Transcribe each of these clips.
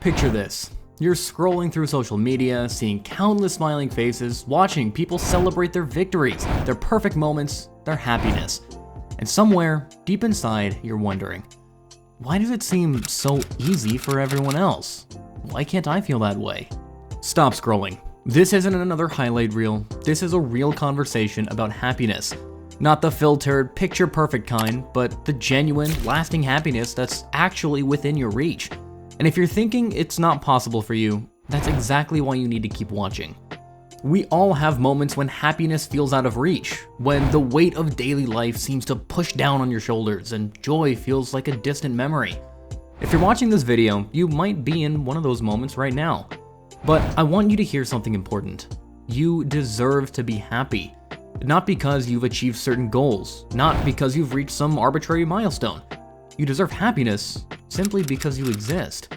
Picture this. You're scrolling through social media, seeing countless smiling faces, watching people celebrate their victories, their perfect moments, their happiness. And somewhere, deep inside, you're wondering, why does it seem so easy for everyone else? Why can't I feel that way? Stop scrolling. This isn't another highlight reel. This is a real conversation about happiness. Not the filtered, picture-perfect kind, but the genuine, lasting happiness that's actually within your reach. And if you're thinking it's not possible for you, that's exactly why you need to keep watching. We all have moments when happiness feels out of reach, when the weight of daily life seems to push down on your shoulders and joy feels like a distant memory. If you're watching this video, you might be in one of those moments right now. But I want you to hear something important. You deserve to be happy. Not because you've achieved certain goals, not because you've reached some arbitrary milestone. You deserve happiness simply because you exist.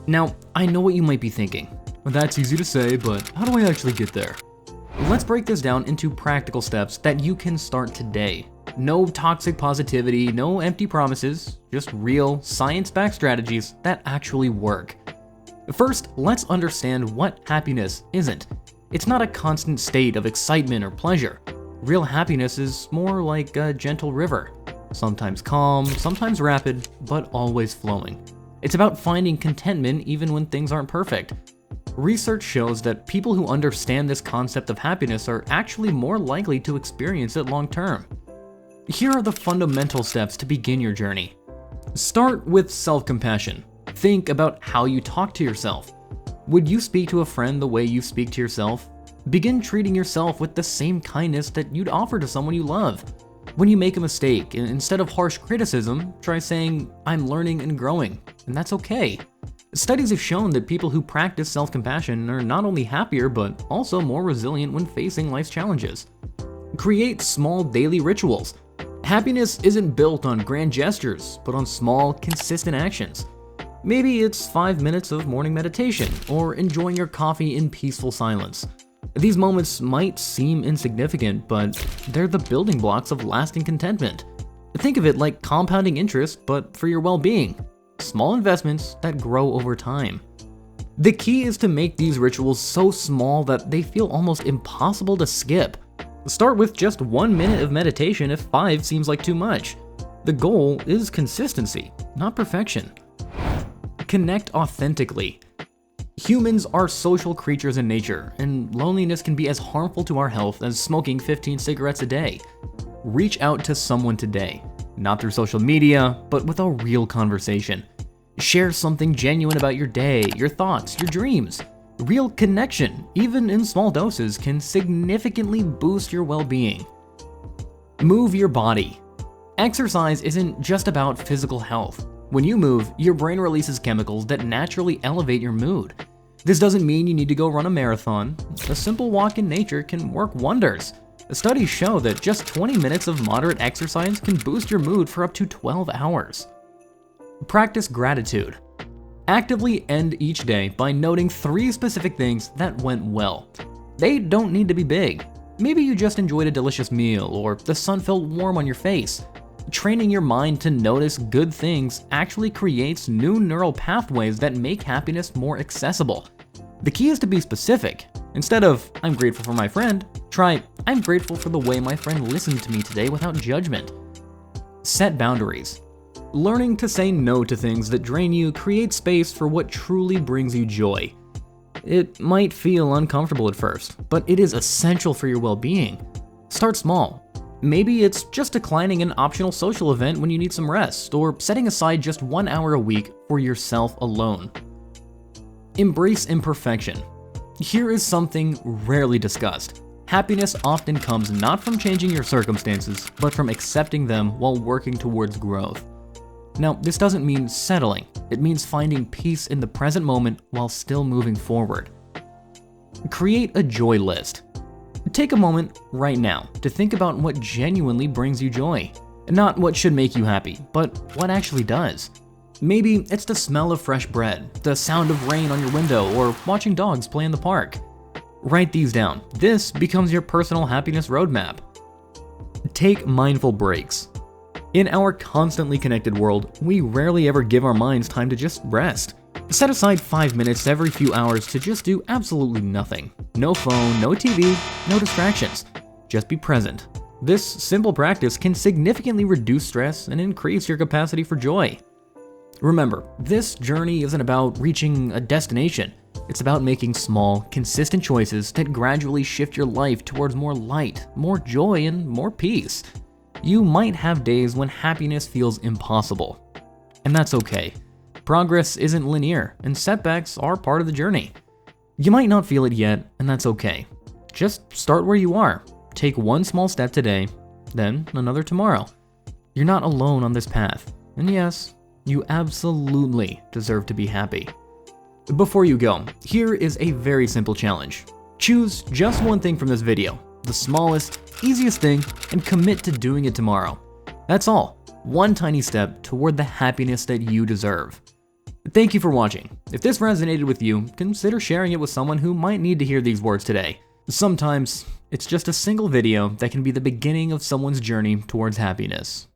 Now, I know what you might be thinking. Well, that's easy to say, but how do I actually get there? Let's break this down into practical steps that you can start today. No toxic positivity, no empty promises, just real, science-backed strategies that actually work. First, let's understand what happiness isn't. It's not a constant state of excitement or pleasure. Real happiness is more like a gentle river. Sometimes calm, sometimes rapid, but always flowing. It's about finding contentment even when things aren't perfect. Research shows that people who understand this concept of happiness are actually more likely to experience it long term. Here are the fundamental steps to begin your journey. Start with self-compassion. Think about how you talk to yourself. Would you speak to a friend the way you speak to yourself? Begin treating yourself with the same kindness that you'd offer to someone you love. When you make a mistake, instead of harsh criticism, try saying, "I'm learning and growing," and that's okay. Studies have shown that people who practice self-compassion are not only happier, but also more resilient when facing life's challenges. Create small daily rituals. Happiness isn't built on grand gestures, but on small, consistent actions. Maybe it's 5 minutes of morning meditation, or enjoying your coffee in peaceful silence. These moments might seem insignificant, but they're the building blocks of lasting contentment. Think of it like compounding interest, but for your well-being. Small investments that grow over time. The key is to make these rituals so small that they feel almost impossible to skip. Start with just 1 minute of meditation if 5 seems like too much. The goal is consistency, not perfection. Connect authentically. Humans are social creatures in nature, and loneliness can be as harmful to our health as smoking 15 cigarettes a day. Reach out to someone today, not through social media, but with a real conversation. Share something genuine about your day, your thoughts, your dreams. Real connection, even in small doses, can significantly boost your well-being. Move your body. Exercise isn't just about physical health. When you move, your brain releases chemicals that naturally elevate your mood. This doesn't mean you need to go run a marathon. A simple walk in nature can work wonders. Studies show that just 20 minutes of moderate exercise can boost your mood for up to 12 hours. Practice gratitude. Actively end each day by noting 3 specific things that went well. They don't need to be big. Maybe you just enjoyed a delicious meal, or the sun felt warm on your face. Training your mind to notice good things actually creates new neural pathways that make happiness more accessible. The key is to be specific. Instead of, "I'm grateful for my friend," try, "I'm grateful for the way my friend listened to me today without judgment." Set boundaries. Learning to say no to things that drain you creates space for what truly brings you joy. It might feel uncomfortable at first, but it is essential for your well-being. Start small. Maybe it's just declining an optional social event when you need some rest, or setting aside just 1 hour a week for yourself alone. Embrace imperfection. Here is something rarely discussed. Happiness often comes not from changing your circumstances, but from accepting them while working towards growth. Now, this doesn't mean settling. It means finding peace in the present moment while still moving forward. Create a joy list. Take a moment right now to think about what genuinely brings you joy. Not what should make you happy, but what actually does. Maybe it's the smell of fresh bread, the sound of rain on your window, or watching dogs play in the park. Write these down. This becomes your personal happiness roadmap. Take mindful breaks. In our constantly connected world, we rarely ever give our minds time to just rest. Set aside 5 minutes every few hours to just do absolutely nothing. No phone, no TV, no distractions. Just be present. This simple practice can significantly reduce stress and increase your capacity for joy. Remember, this journey isn't about reaching a destination. It's about making small, consistent choices that gradually shift your life towards more light, more joy, and more peace. You might have days when happiness feels impossible, and that's okay. Progress isn't linear, and setbacks are part of the journey. You might not feel it yet, and that's okay. Just start where you are. Take one small step today, then another tomorrow. You're not alone on this path, and yes, you absolutely deserve to be happy. Before you go, here is a very simple challenge. Choose just one thing from this video, the smallest, easiest thing, and commit to doing it tomorrow. That's all. One tiny step toward the happiness that you deserve. Thank you for watching. If this resonated with you, consider sharing it with someone who might need to hear these words today. Sometimes, it's just a single video that can be the beginning of someone's journey towards happiness.